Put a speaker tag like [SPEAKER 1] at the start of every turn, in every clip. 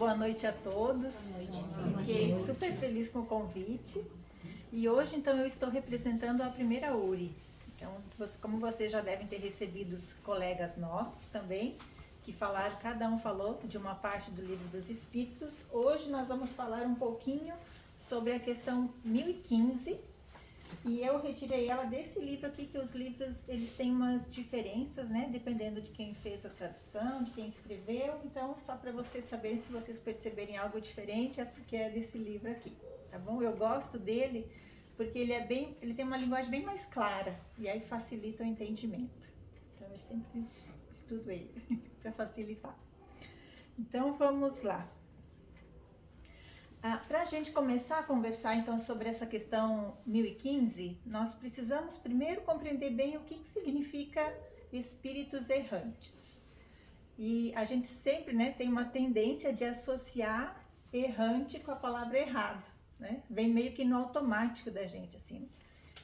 [SPEAKER 1] boa noite a todos. Fiquei super feliz com o convite. E hoje, então, eu estou representando a primeira URI. Então, como vocês já devem ter recebido os colegas nossos também, que falaram, cada um falou de uma parte do Livro dos Espíritos. Hoje nós vamos falar um pouquinho sobre a questão 1015. E eu retirei ela desse livro aqui, que os livros, eles têm umas diferenças, né? Dependendo de quem fez a tradução, de quem escreveu. Então, só para vocês saberem, se vocês perceberem algo diferente, é porque é desse livro aqui, tá bom? Eu gosto dele porque ele tem uma linguagem bem mais clara, e aí facilita o entendimento. Então, eu sempre estudo ele para facilitar. Então, vamos lá. Para a gente começar a conversar então sobre essa questão 1015, nós precisamos primeiro compreender bem o que significa espíritos errantes. E a gente sempre, né, tem uma tendência de associar errante com a palavra errado, né? Vem meio que no automático da gente, assim.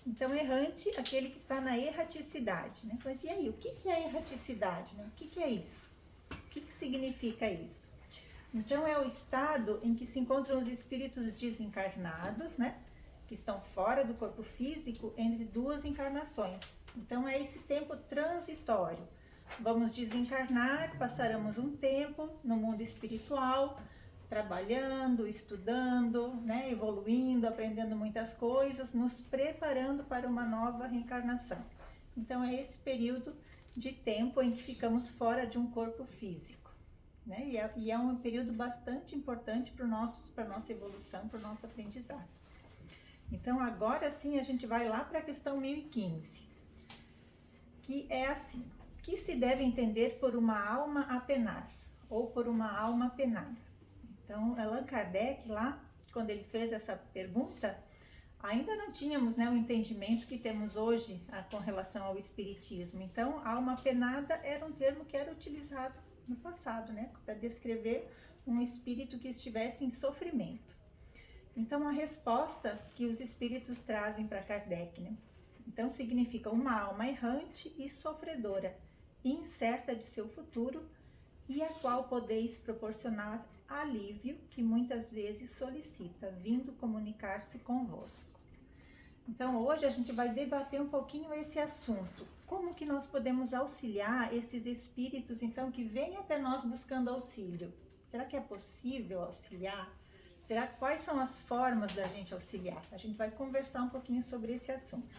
[SPEAKER 1] Então, errante, aquele que está na erraticidade, né? Mas e aí, o que é erraticidade, né? O que é isso? O que significa isso? Então, é o estado em que se encontram os espíritos desencarnados, né? Que estão fora do corpo físico entre duas encarnações. Então, é esse tempo transitório. Vamos desencarnar, passaremos um tempo no mundo espiritual, trabalhando, estudando, né? Evoluindo, aprendendo muitas coisas, nos preparando para uma nova reencarnação. Então, é esse período de tempo em que ficamos fora de um corpo físico. Né? E é um período bastante importante para a nossa evolução, para o nosso aprendizado. Então, agora sim, a gente vai lá para a questão 1015, que é assim: que se deve entender por uma alma a penar, ou por uma alma penada? Então, Allan Kardec, lá, quando ele fez essa pergunta, ainda não tínhamos, né, o entendimento que temos hoje com relação ao espiritismo. Então, alma penada era um termo que era utilizado no passado, né, para descrever um espírito que estivesse em sofrimento. Então, a resposta que os espíritos trazem para Kardec, né? Então, significa uma alma errante e sofredora, incerta de seu futuro, e a qual podeis proporcionar alívio que muitas vezes solicita, vindo comunicar-se convosco. Então, hoje a gente vai debater um pouquinho esse assunto. Como que nós podemos auxiliar esses espíritos, então, que vêm até nós buscando auxílio? Será que é possível auxiliar? Quais são as formas da gente auxiliar? A gente vai conversar um pouquinho sobre esse assunto.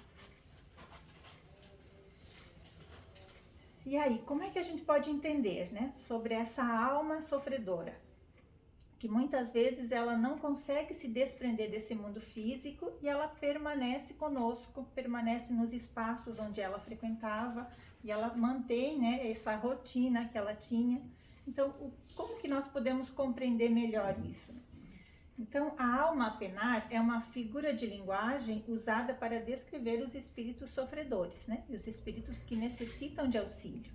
[SPEAKER 1] E aí, como é que a gente pode entender, né, sobre essa alma sofredora? Que muitas vezes ela não consegue se desprender desse mundo físico e ela permanece conosco, permanece nos espaços onde ela frequentava e ela mantém, né, essa rotina que ela tinha. Então, como que nós podemos compreender melhor isso? Então, a alma a penar é uma figura de linguagem usada para descrever os espíritos sofredores, né, e os espíritos que necessitam de auxílio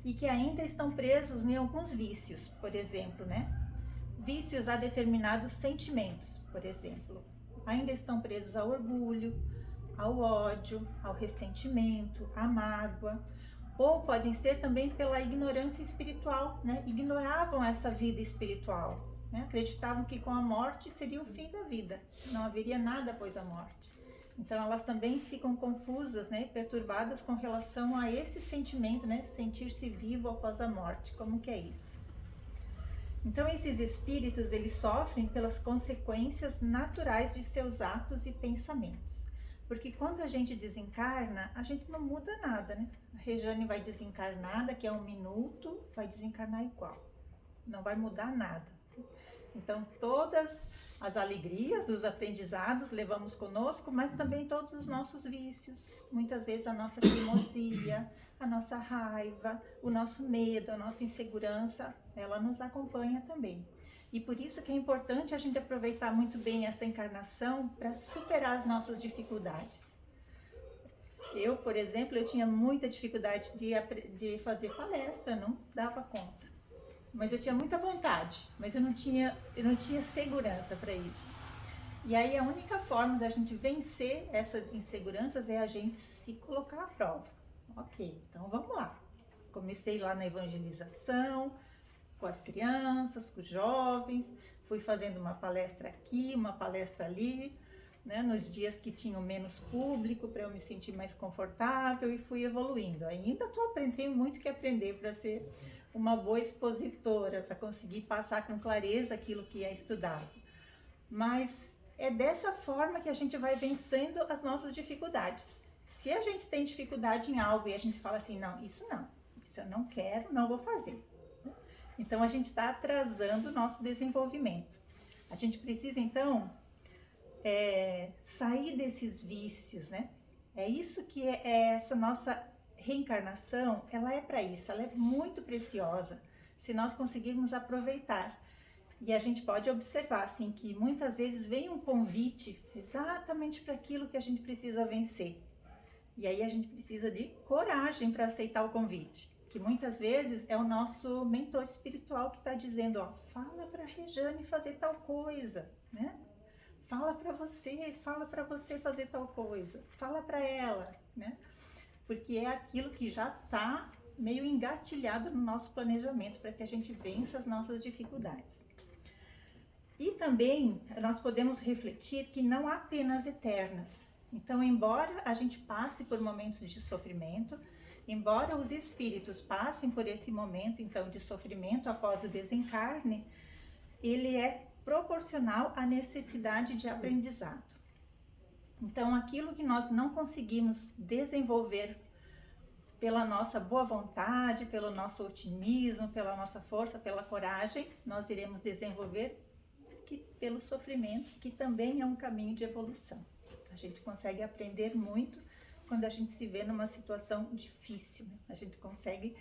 [SPEAKER 1] e que ainda estão presos em alguns vícios, por exemplo, né? Vícios a determinados sentimentos, por exemplo. Ainda estão presos ao orgulho, ao ódio, ao ressentimento, à mágoa, ou podem ser também pela ignorância espiritual, né? Ignoravam essa vida espiritual, né? Acreditavam que com a morte seria o fim da vida, não haveria nada após a morte. Então, elas também ficam confusas, né, perturbadas com relação a esse sentimento, né, sentir-se vivo após a morte. Como que é isso? Então, esses espíritos, eles sofrem pelas consequências naturais de seus atos e pensamentos. Porque quando a gente desencarna, a gente não muda nada, né? A Rejane vai desencarnar, daqui a 1 minuto, vai desencarnar igual. Não vai mudar nada. Então, todas as alegrias, os aprendizados levamos conosco, mas também todos os nossos vícios, muitas vezes a nossa teimosia, a nossa raiva, o nosso medo, a nossa insegurança, ela nos acompanha também. E por isso que é importante a gente aproveitar muito bem essa encarnação para superar as nossas dificuldades. Eu, por exemplo, eu tinha muita dificuldade de fazer palestra, não dava conta. Mas eu tinha muita vontade, mas eu não tinha segurança para isso. E aí a única forma da gente vencer essas inseguranças é a gente se colocar à prova. Ok, então vamos lá. Comecei lá na evangelização, com as crianças, com os jovens, fui fazendo uma palestra aqui, uma palestra ali, né, nos dias que tinham menos público, para eu me sentir mais confortável, e fui evoluindo. Ainda tenho muito que aprender para ser uma boa expositora, para conseguir passar com clareza aquilo que é estudado. Mas é dessa forma que a gente vai vencendo as nossas dificuldades. Se a gente tem dificuldade em algo e a gente fala assim, não, isso eu não quero, não vou fazer. Então a gente está atrasando o nosso desenvolvimento. A gente precisa então sair desses vícios, né? É isso que essa nossa reencarnação, ela é para isso, ela é muito preciosa, se nós conseguirmos aproveitar. E a gente pode observar, assim, que muitas vezes vem um convite exatamente para aquilo que a gente precisa vencer. E aí a gente precisa de coragem para aceitar o convite, que muitas vezes é o nosso mentor espiritual que está dizendo, ó, fala para a Rejane fazer tal coisa, né? Fala para você fazer tal coisa, fala para ela, né? Porque é aquilo que já está meio engatilhado no nosso planejamento para que a gente vença as nossas dificuldades. E também nós podemos refletir que não há penas eternas. Então, embora a gente passe por momentos de sofrimento, embora os espíritos passem por esse momento então de sofrimento após o desencarne, ele é proporcional à necessidade de aprendizado. Então, aquilo que nós não conseguimos desenvolver pela nossa boa vontade, pelo nosso otimismo, pela nossa força, pela coragem, nós iremos desenvolver pelo sofrimento, que também é um caminho de evolução. A gente consegue aprender muito quando a gente se vê numa situação difícil, né? A gente consegue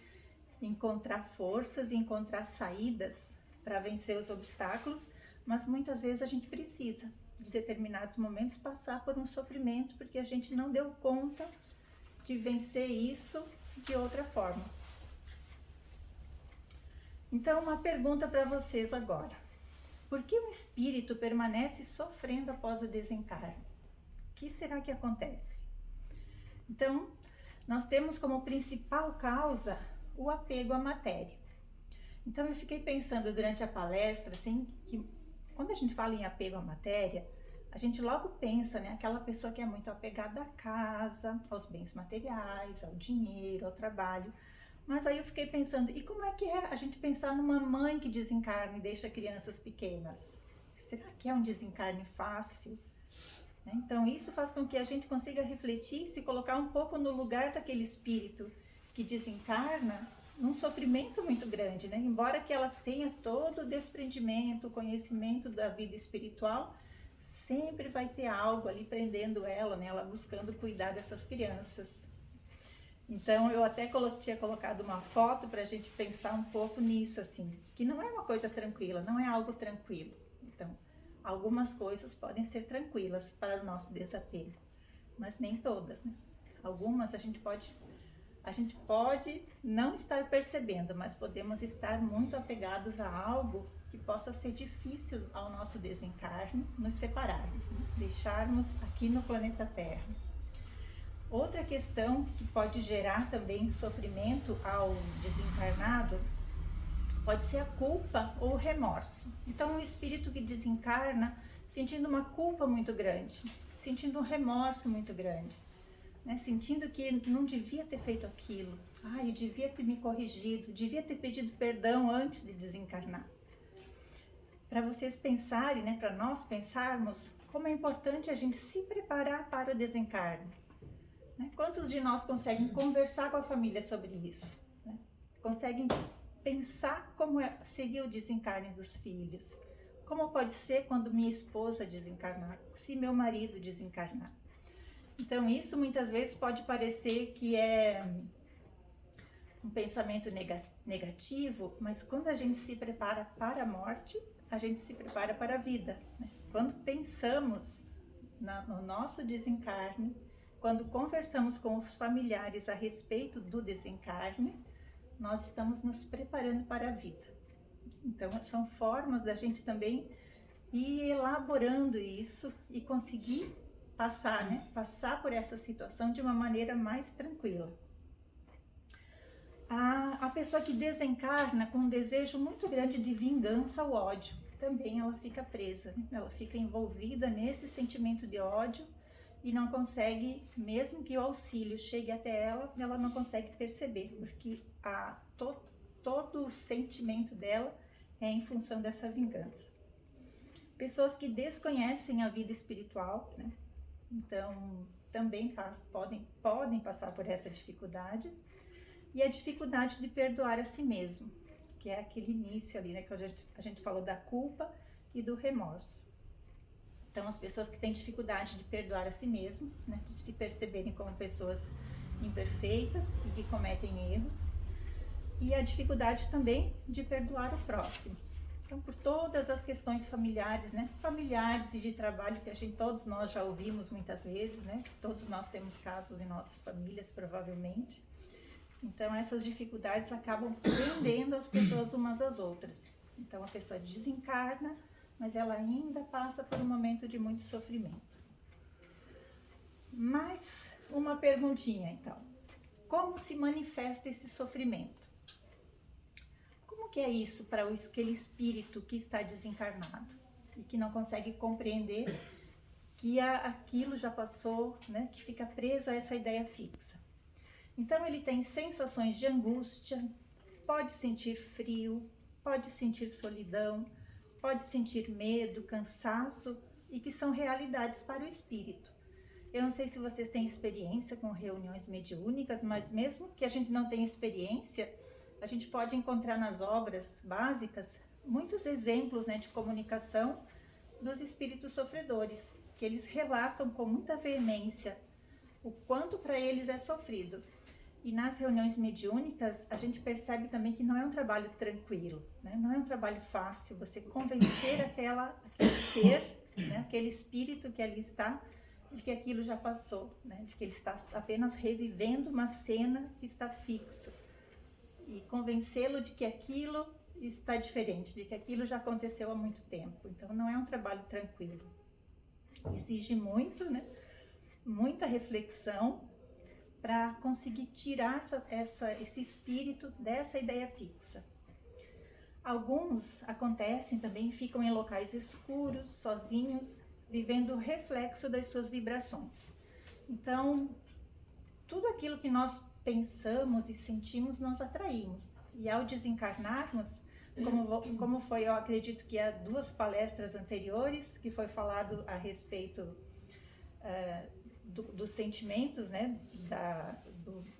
[SPEAKER 1] encontrar forças e encontrar saídas para vencer os obstáculos, mas muitas vezes a gente precisa, de determinados momentos, passar por um sofrimento, porque a gente não deu conta de vencer isso de outra forma. Então, uma pergunta para vocês agora. Por que o espírito permanece sofrendo após o desencarne? O que será que acontece? Então, nós temos como principal causa o apego à matéria. Então, eu fiquei pensando durante a palestra, assim, que quando a gente fala em apego à matéria, a gente logo pensa, né, aquela pessoa que é muito apegada à casa, aos bens materiais, ao dinheiro, ao trabalho. Mas aí eu fiquei pensando, e como é que é a gente pensar numa mãe que desencarna e deixa crianças pequenas? Será que é um desencarne fácil? Então isso faz com que a gente consiga refletir, se colocar um pouco no lugar daquele espírito que desencarna num sofrimento muito grande, né? Embora que ela tenha todo o desprendimento, o conhecimento da vida espiritual, sempre vai ter algo ali prendendo ela, né? Ela buscando cuidar dessas crianças. Então, eu até tinha colocado uma foto para a gente pensar um pouco nisso, assim, que não é uma coisa tranquila, não é algo tranquilo. Então, algumas coisas podem ser tranquilas para o nosso desapego, mas nem todas, né? Algumas a gente pode não estar percebendo, mas podemos estar muito apegados a algo que possa ser difícil ao nosso desencarne, nos separarmos, né? Deixarmos aqui no planeta Terra. Outra questão que pode gerar também sofrimento ao desencarnado pode ser a culpa ou o remorso. Então, o espírito que desencarna sentindo uma culpa muito grande, sentindo um remorso muito grande, né? Sentindo que não devia ter feito aquilo, eu devia ter me corrigido, devia ter pedido perdão antes de desencarnar. Para vocês pensarem, né, para nós pensarmos como é importante a gente se preparar para o desencarne. Quantos de nós conseguem conversar com a família sobre isso? Né? Conseguem pensar como seria o desencarne dos filhos? Como pode ser quando minha esposa desencarnar? Se meu marido desencarnar? Então, isso muitas vezes pode parecer que é um pensamento negativo, mas quando a gente se prepara para a morte, a gente se prepara para a vida. Né? Quando pensamos no nosso desencarne, quando conversamos com os familiares a respeito do desencarne, nós estamos nos preparando para a vida. Então, são formas da gente também ir elaborando isso e conseguir passar por essa situação de uma maneira mais tranquila. A pessoa que desencarna com um desejo muito grande de vingança ou ódio, também ela fica presa, né? Ela fica envolvida nesse sentimento de ódio e não consegue, mesmo que o auxílio chegue até ela, ela não consegue perceber, porque todo o sentimento dela é em função dessa vingança. Pessoas que desconhecem a vida espiritual, né? Então também podem passar por essa dificuldade. E a dificuldade de perdoar a si mesmo, que é aquele início ali, né, que a gente falou da culpa e do remorso. Então, as pessoas que têm dificuldade de perdoar a si mesmos, né, de se perceberem como pessoas imperfeitas e que cometem erros, e a dificuldade também de perdoar o próximo. Então, por todas as questões familiares, né, familiares e de trabalho que todos nós já ouvimos muitas vezes, né, todos nós temos casos em nossas famílias, provavelmente. Então, essas dificuldades acabam prendendo as pessoas umas às outras. Então, a pessoa desencarna, mas ela ainda passa por um momento de muito sofrimento. Mas, uma perguntinha, então. Como se manifesta esse sofrimento? Como que é isso para aquele espírito que está desencarnado e que não consegue compreender que aquilo já passou, né, que fica preso a essa ideia fixa? Então, ele tem sensações de angústia, pode sentir frio, pode sentir solidão, pode sentir medo, cansaço, e que são realidades para o espírito. Eu não sei se vocês têm experiência com reuniões mediúnicas, mas mesmo que a gente não tenha experiência, a gente pode encontrar nas obras básicas muitos exemplos, né, de comunicação dos espíritos sofredores, que eles relatam com muita veemência o quanto para eles é sofrido. E nas reuniões mediúnicas, a gente percebe também que não é um trabalho tranquilo, né? Não é um trabalho fácil você convencer aquele ser, né? Aquele espírito que ali está, de que aquilo já passou, né? De que ele está apenas revivendo uma cena que está fixo. E convencê-lo de que aquilo está diferente, de que aquilo já aconteceu há muito tempo. Então, não é um trabalho tranquilo. Exige muito, né? Muita reflexão, para conseguir tirar esse espírito dessa ideia fixa. Alguns acontecem também, ficam em locais escuros, sozinhos, vivendo o reflexo das suas vibrações. Então, tudo aquilo que nós pensamos e sentimos, nós atraímos. E ao desencarnarmos, como foi, eu acredito que há 2 palestras anteriores, que foi falado a respeito dos sentimentos, né,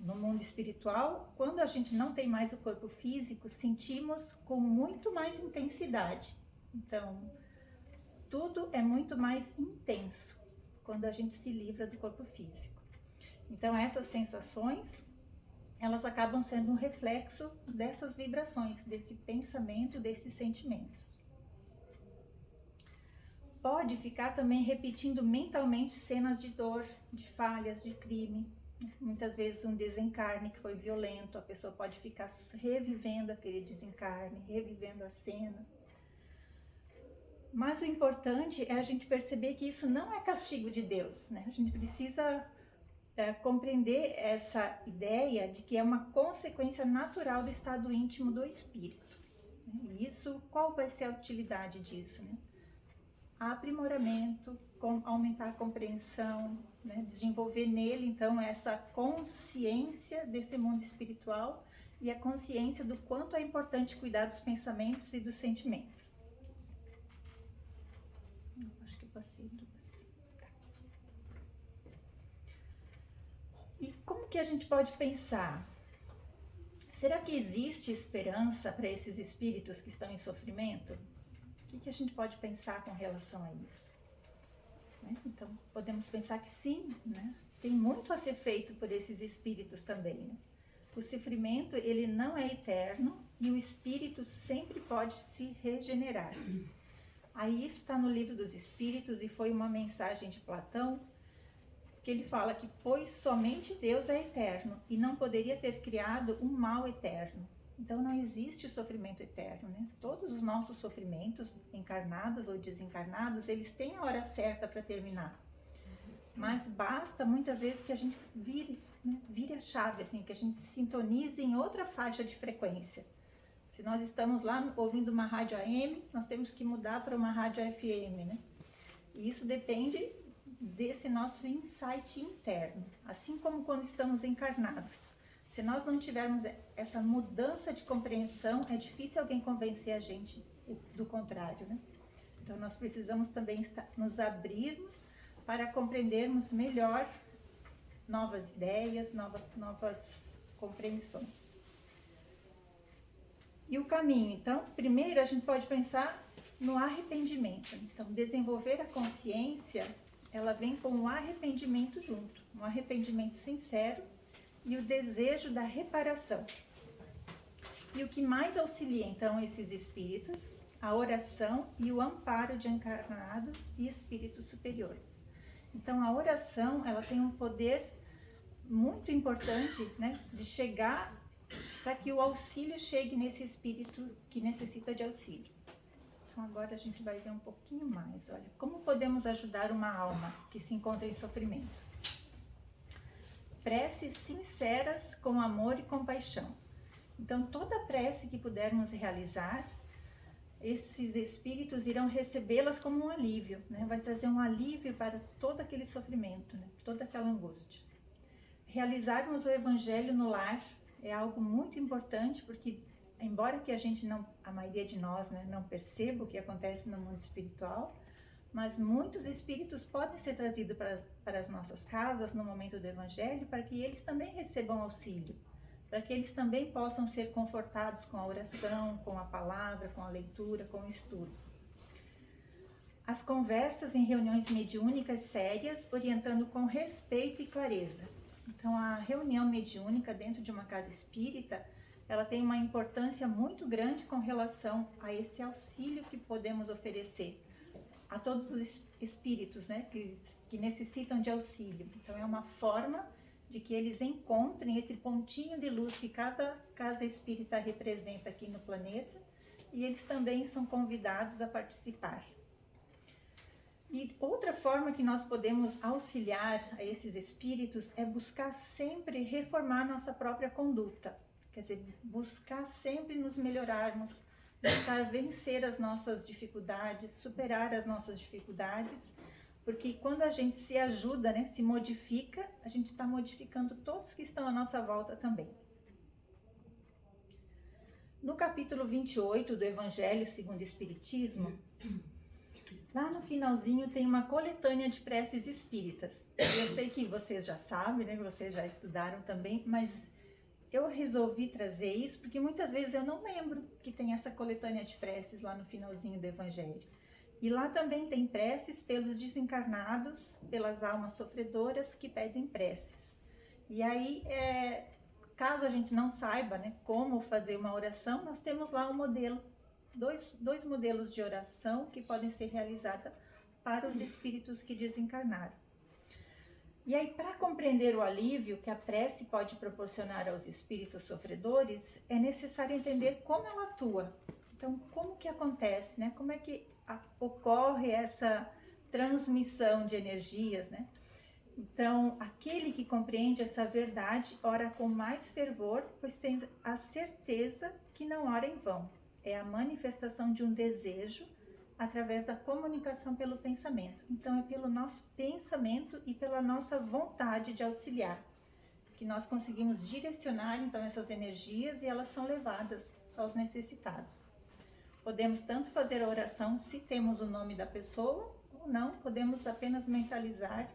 [SPEAKER 1] no mundo espiritual, quando a gente não tem mais o corpo físico, sentimos com muito mais intensidade. Então, tudo é muito mais intenso quando a gente se livra do corpo físico. Então, essas sensações, elas acabam sendo um reflexo dessas vibrações, desse pensamento, desses sentimentos. Pode ficar também repetindo mentalmente cenas de dor, de falhas, de crime. Muitas vezes um desencarne que foi violento, a pessoa pode ficar revivendo aquele desencarne, revivendo a cena. Mas o importante é a gente perceber que isso não é castigo de Deus, né? A gente precisa compreender essa ideia de que é uma consequência natural do estado íntimo do espírito. E isso, qual vai ser a utilidade disso, né? Aprimoramento, aumentar a compreensão, né? Desenvolver nele, então, essa consciência desse mundo espiritual e a consciência do quanto é importante cuidar dos pensamentos e dos sentimentos. Acho que eu passei 2. E como que a gente pode pensar? Será que existe esperança para esses espíritos que estão em sofrimento? O que a gente pode pensar com relação a isso? Né? Então, podemos pensar que sim, né? Tem muito a ser feito por esses espíritos também. Né? O sofrimento, ele não é eterno e o espírito sempre pode se regenerar. Aí isso está no Livro dos Espíritos e foi uma mensagem de Platão, que ele fala que pois somente Deus é eterno e não poderia ter criado um mal eterno. Então não existe o sofrimento eterno, né? Todos os nossos sofrimentos, encarnados ou desencarnados, eles têm a hora certa para terminar. Mas basta muitas vezes que a gente vire a chave, assim, que a gente sintonize em outra faixa de frequência. Se nós estamos lá ouvindo uma rádio AM, nós temos que mudar para uma rádio FM, né? E isso depende desse nosso insight interno, assim como quando estamos encarnados. Se nós não tivermos essa mudança de compreensão, é difícil alguém convencer a gente do contrário, né? Então nós precisamos também nos abrirmos para compreendermos melhor novas ideias, novas compreensões. E o caminho, então, primeiro a gente pode pensar no arrependimento. Então, desenvolver a consciência, ela vem com o arrependimento junto, um arrependimento sincero e o desejo da reparação. E o que mais auxilia, então, esses espíritos? A oração e o amparo de encarnados e espíritos superiores. Então, a oração, ela tem um poder muito importante, né, de chegar para que o auxílio chegue nesse espírito que necessita de auxílio. Então, agora a gente vai ver um pouquinho mais. Olha, como podemos ajudar uma alma que se encontra em sofrimento? Preces sinceras com amor e compaixão. Então, toda prece que pudermos realizar, esses espíritos irão recebê-las como um alívio, né? Vai trazer um alívio para todo aquele sofrimento, né? Toda aquela angústia. Realizarmos o evangelho no lar é algo muito importante, porque embora que a maioria de nós, né, não perceba o que acontece no mundo espiritual, mas muitos espíritos podem ser trazidos para as nossas casas no momento do evangelho, para que eles também recebam auxílio, para que eles também possam ser confortados com a oração, com a palavra, com a leitura, com o estudo. As conversas em reuniões mediúnicas sérias, orientando com respeito e clareza. Então, a reunião mediúnica dentro de uma casa espírita, ela tem uma importância muito grande com relação a esse auxílio que podemos oferecer a todos os espíritos, né, que necessitam de auxílio. Então, é uma forma de que eles encontrem esse pontinho de luz que cada casa espírita representa aqui no planeta, e eles também são convidados a participar. E outra forma que nós podemos auxiliar a esses espíritos é buscar sempre reformar nossa própria conduta. Quer dizer, buscar sempre nos melhorarmos, buscar vencer as nossas dificuldades, superar as nossas dificuldades, porque quando a gente se ajuda, né, se modifica, a gente está modificando todos que estão à nossa volta também. No capítulo 28 do Evangelho segundo o Espiritismo, lá no finalzinho tem uma coletânea de preces espíritas. Eu sei que vocês já sabem, né, vocês já estudaram também, mas eu resolvi trazer isso porque muitas vezes eu não lembro que tem essa coletânea de preces lá no finalzinho do Evangelho. E lá também tem preces pelos desencarnados, pelas almas sofredoras que pedem preces. E aí, caso a gente não saiba, né, como fazer uma oração, nós temos lá um modelo, dois modelos de oração que podem ser realizados para os espíritos que desencarnaram. E aí, para compreender o alívio que a prece pode proporcionar aos espíritos sofredores, é necessário entender como ela atua. Então, como que acontece, né? Como é que ocorre essa transmissão de energias, né? Então, aquele que compreende essa verdade ora com mais fervor, pois tem a certeza que não ora em vão. É a manifestação de um desejo através da comunicação pelo pensamento. Então, é pelo nosso pensamento e pela nossa vontade de auxiliar que nós conseguimos direcionar, então, essas energias, e elas são levadas aos necessitados. Podemos tanto fazer a oração se temos o nome da pessoa, ou não, podemos apenas mentalizar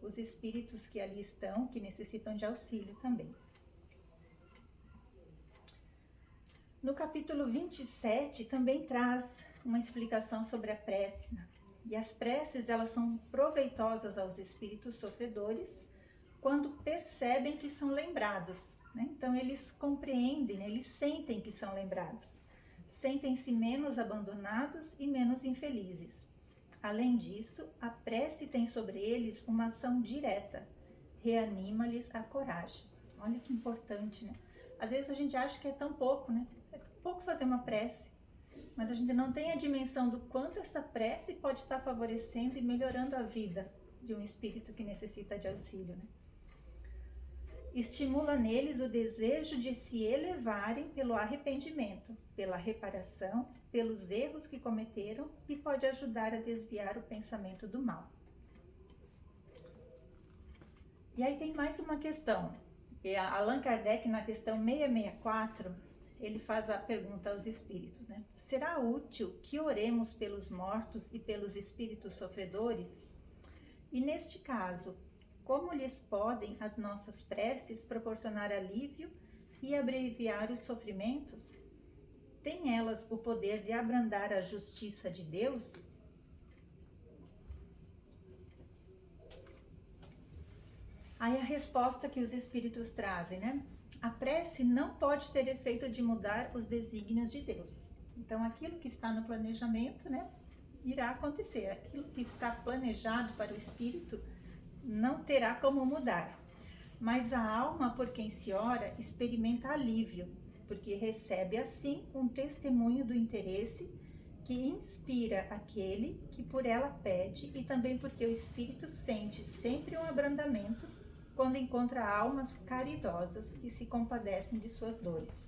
[SPEAKER 1] os espíritos que ali estão, que necessitam de auxílio também. No capítulo 27 também traz uma explicação sobre a prece. E as preces, elas são proveitosas aos espíritos sofredores quando percebem que são lembrados, né? Então eles compreendem, né? Eles sentem que são lembrados. Sentem-se menos abandonados e menos infelizes. Além disso, a prece tem sobre eles uma ação direta, reanima-lhes a coragem. Olha que importante, né? Às vezes a gente acha que é tão pouco, né? É tão pouco fazer uma prece, mas a gente não tem a dimensão do quanto essa prece pode estar favorecendo e melhorando a vida de um espírito que necessita de auxílio, né? Estimula neles o desejo de se elevarem pelo arrependimento, pela reparação, pelos erros que cometeram e pode ajudar a desviar o pensamento do mal. E aí tem mais uma questão. Allan Kardec, na questão 664, ele faz a pergunta aos espíritos, né? Será útil que oremos pelos mortos e pelos espíritos sofredores? E neste caso, como lhes podem as nossas preces proporcionar alívio e abreviar os sofrimentos? Têm elas o poder de abrandar a justiça de Deus? Aí a resposta que os espíritos trazem, né? A prece não pode ter efeito de mudar os desígnios de Deus. Então, aquilo que está no planejamento, né, irá acontecer. Aquilo que está planejado para o espírito não terá como mudar. Mas a alma por quem se ora experimenta alívio, porque recebe assim um testemunho do interesse que inspira aquele que por ela pede, e também porque o espírito sente sempre um abrandamento quando encontra almas caridosas que se compadecem de suas dores.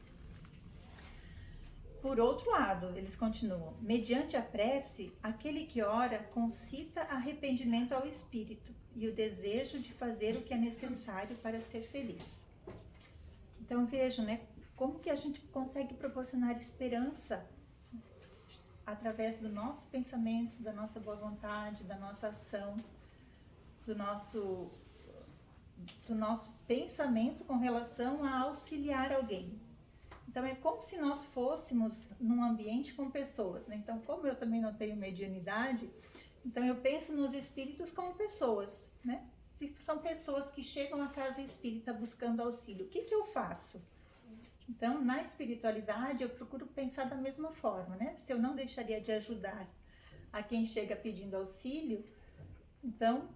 [SPEAKER 1] Por outro lado, eles continuam, mediante a prece, aquele que ora concita arrependimento ao espírito e o desejo de fazer o que é necessário para ser feliz. Então vejam, né, como que a gente consegue proporcionar esperança através do nosso pensamento, da nossa boa vontade, da nossa ação, do nosso pensamento com relação a auxiliar alguém. Então é como se nós fôssemos num ambiente com pessoas, né? Então, como eu também não tenho mediunidade, então eu penso nos espíritos como pessoas, né? Se são pessoas que chegam à casa espírita buscando auxílio, o que eu faço? Então, na espiritualidade, eu procuro pensar da mesma forma, né? Se eu não deixaria de ajudar a quem chega pedindo auxílio, então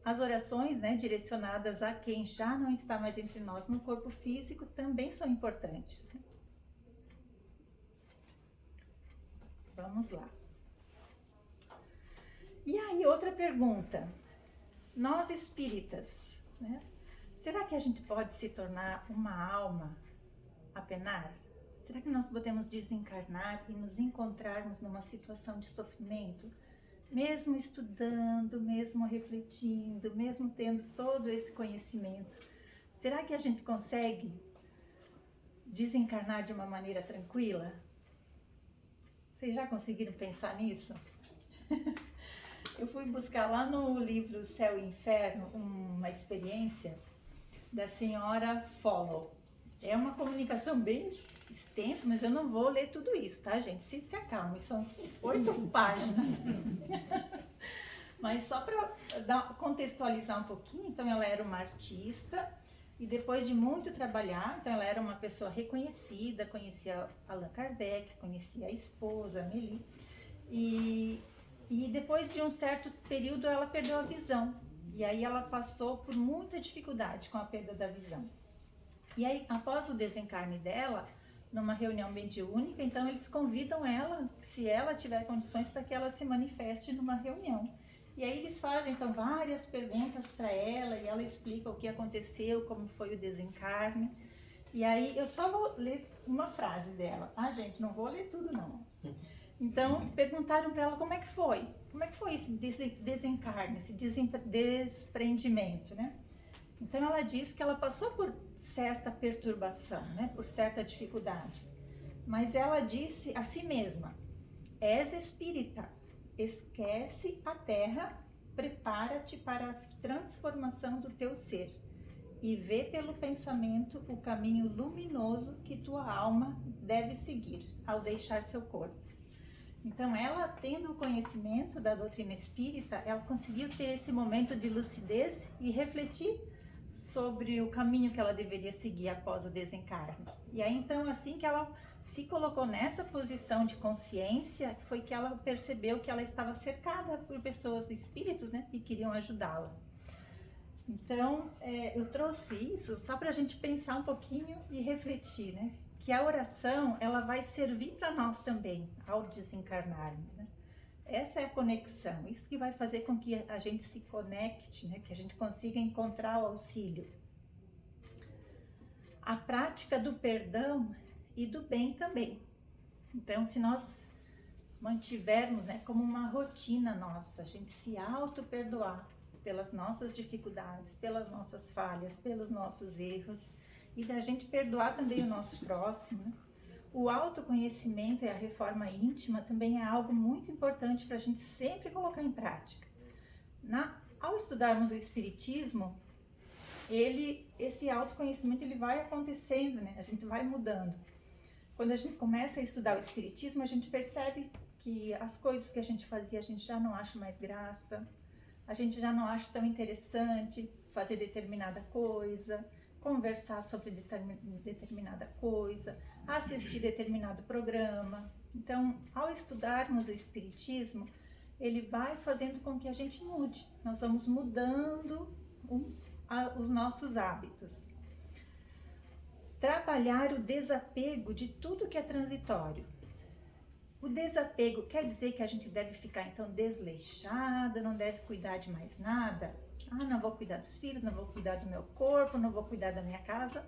[SPEAKER 1] as orações, né, direcionadas a quem já não está mais entre nós no corpo físico também são importantes, né? Vamos lá. E aí, outra pergunta. Nós espíritas, né? Será que a gente pode se tornar uma alma a penar? Será que nós podemos desencarnar e nos encontrarmos numa situação de sofrimento? Mesmo estudando, mesmo refletindo, mesmo tendo todo esse conhecimento, será que a gente consegue desencarnar de uma maneira tranquila? Vocês já conseguiram pensar nisso? Eu fui buscar lá no livro Céu e Inferno uma experiência da senhora Follow. É uma comunicação bem extensa, mas eu não vou ler tudo isso, tá, gente? Se acalme, são 8 páginas. Mas só para contextualizar um pouquinho, então ela era uma artista e depois de muito trabalhar, então ela era uma pessoa reconhecida, conhecia Allan Kardec, conhecia a esposa, Amélie, e depois de um certo período ela perdeu a visão. E aí ela passou por muita dificuldade com a perda da visão. E aí, após o desencarne dela, numa reunião mediúnica, então eles convidam ela, se ela tiver condições, para que ela se manifeste numa reunião. E aí eles fazem, então, várias perguntas para ela, e ela explica o que aconteceu, como foi o desencarne. E aí eu só vou ler uma frase dela, tá, gente? Não vou ler tudo, não. Então, perguntaram para ela como é que foi esse desencarne, esse desprendimento, né? Então ela diz que ela passou por certa perturbação, né? Por certa dificuldade. Mas ela disse a si mesma, és espírita, esquece a terra, prepara-te para a transformação do teu ser e vê pelo pensamento o caminho luminoso que tua alma deve seguir ao deixar seu corpo. Então, ela tendo o conhecimento da doutrina espírita, ela conseguiu ter esse momento de lucidez e refletir sobre o caminho que ela deveria seguir após o desencarne. E aí, então, assim que ela se colocou nessa posição de consciência, foi que ela percebeu que ela estava cercada por pessoas, espíritos, né, que queriam ajudá-la. Então, eu trouxe isso só para a gente pensar um pouquinho e refletir, né? Que a oração, ela vai servir para nós também, ao desencarnarmos, né? essa é a conexão, isso que vai fazer com que a gente se conecte, né? Que a gente consiga encontrar o auxílio. A prática do perdão e do bem também. Então, se nós mantivermos, né, como uma rotina nossa, a gente se auto-perdoar pelas nossas dificuldades, pelas nossas falhas, pelos nossos erros, e da gente perdoar também o nosso próximo, né? O autoconhecimento e a reforma íntima também é algo muito importante para a gente sempre colocar em prática. Ao estudarmos o Espiritismo, esse autoconhecimento ele vai acontecendo, né? A gente vai mudando. Quando a gente começa a estudar o Espiritismo, a gente percebe que as coisas que a gente fazia, a gente já não acha mais graça, a gente já não acha tão interessante fazer determinada coisa, conversar sobre determinada coisa, assistir determinado programa. Então, ao estudarmos o Espiritismo, ele vai fazendo com que a gente mude. Nós vamos mudando os nossos hábitos. Trabalhar o desapego de tudo que é transitório. O desapego quer dizer que a gente deve ficar então desleixado, não deve cuidar de mais nada? Não vou cuidar dos filhos, não vou cuidar do meu corpo, não vou cuidar da minha casa.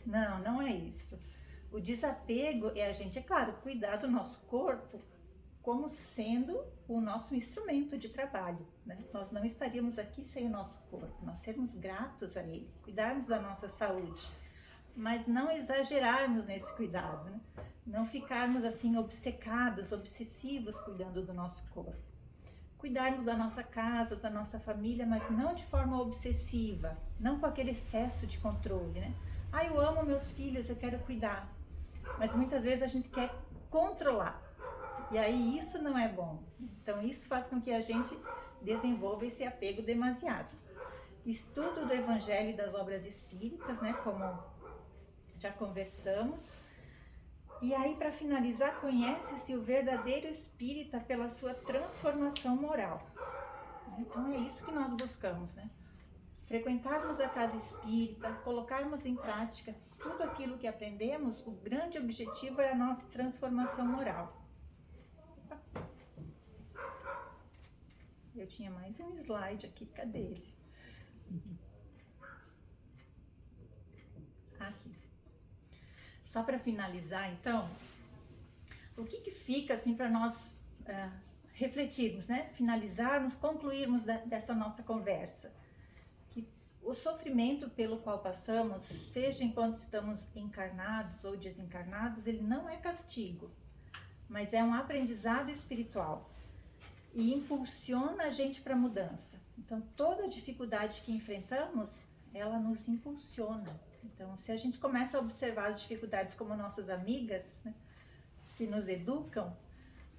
[SPEAKER 1] Não, não é isso. O desapego é a gente, é claro, cuidar do nosso corpo como sendo o nosso instrumento de trabalho, né? Nós não estaríamos aqui sem o nosso corpo, nós sermos gratos a ele, cuidarmos da nossa saúde, mas não exagerarmos nesse cuidado, né? Não ficarmos assim obcecados, obsessivos cuidando do nosso corpo. Cuidarmos da nossa casa, da nossa família, mas não de forma obsessiva, não com aquele excesso de controle, né? Eu amo meus filhos, eu quero cuidar, mas muitas vezes a gente quer controlar, e aí isso não é bom. Então isso faz com que a gente desenvolva esse apego demasiado. Estudo do Evangelho e das obras espíritas, né, como já conversamos. E aí, para finalizar, conhece-se o verdadeiro espírita pela sua transformação moral. Então é isso que nós buscamos, né? Frequentarmos a casa espírita, colocarmos em prática tudo aquilo que aprendemos, o grande objetivo é a nossa transformação moral. Eu tinha mais um slide aqui, cadê ele? Aqui. Só para finalizar, então, o que fica assim para nós refletirmos, né? Finalizarmos, concluirmos dessa nossa conversa? Que o sofrimento pelo qual passamos, seja enquanto estamos encarnados ou desencarnados, ele não é castigo, mas é um aprendizado espiritual e impulsiona a gente para a mudança. Então, toda dificuldade que enfrentamos, ela nos impulsiona. Então, se a gente começa a observar as dificuldades como nossas amigas, né, que nos educam,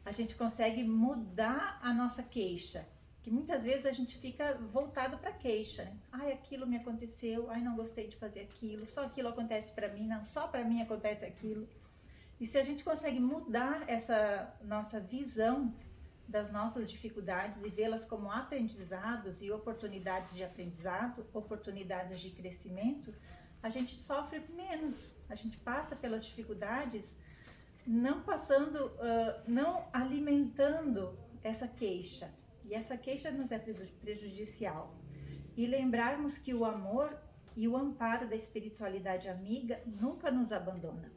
[SPEAKER 1] a gente consegue mudar a nossa queixa, que muitas vezes a gente fica voltado para a queixa, né? Aquilo me aconteceu, não gostei de fazer aquilo, só aquilo acontece para mim, não, só para mim acontece aquilo. E se a gente consegue mudar essa nossa visão das nossas dificuldades e vê-las como aprendizados e oportunidades de aprendizado, oportunidades de crescimento, a gente sofre menos, a gente passa pelas dificuldades não passando, não alimentando essa queixa, e essa queixa nos é prejudicial. E lembrarmos que o amor e o amparo da espiritualidade amiga nunca nos abandona.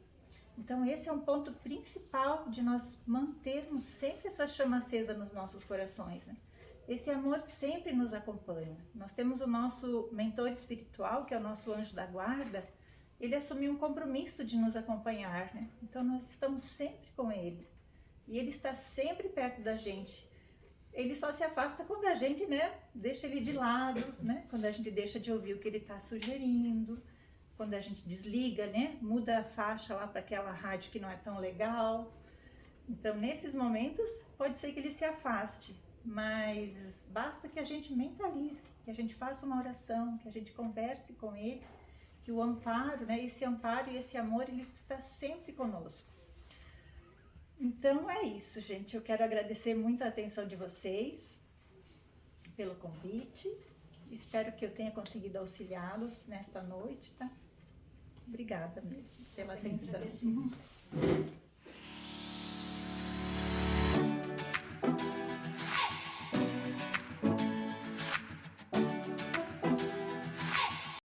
[SPEAKER 1] Então esse é um ponto principal de nós mantermos sempre essa chama acesa nos nossos corações, né? Esse amor sempre nos acompanha. Nós temos o nosso mentor espiritual, que é o nosso anjo da guarda. Ele assumiu um compromisso de nos acompanhar, né? Então nós estamos sempre com ele. E ele está sempre perto da gente. Ele só se afasta quando a gente, né, deixa ele de lado, né? Quando a gente deixa de ouvir o que ele está sugerindo, quando a gente desliga, né? Muda a faixa lá para aquela rádio que não é tão legal. Então, nesses momentos, pode ser que ele se afaste, mas basta que a gente mentalize, que a gente faça uma oração, que a gente converse com ele, que o amparo, né? Esse amparo e esse amor, ele está sempre conosco. Então é isso, gente. Eu quero agradecer muito a atenção de vocês pelo convite. Espero que eu tenha conseguido auxiliá-los nesta noite, tá? Obrigada mesmo pela atenção.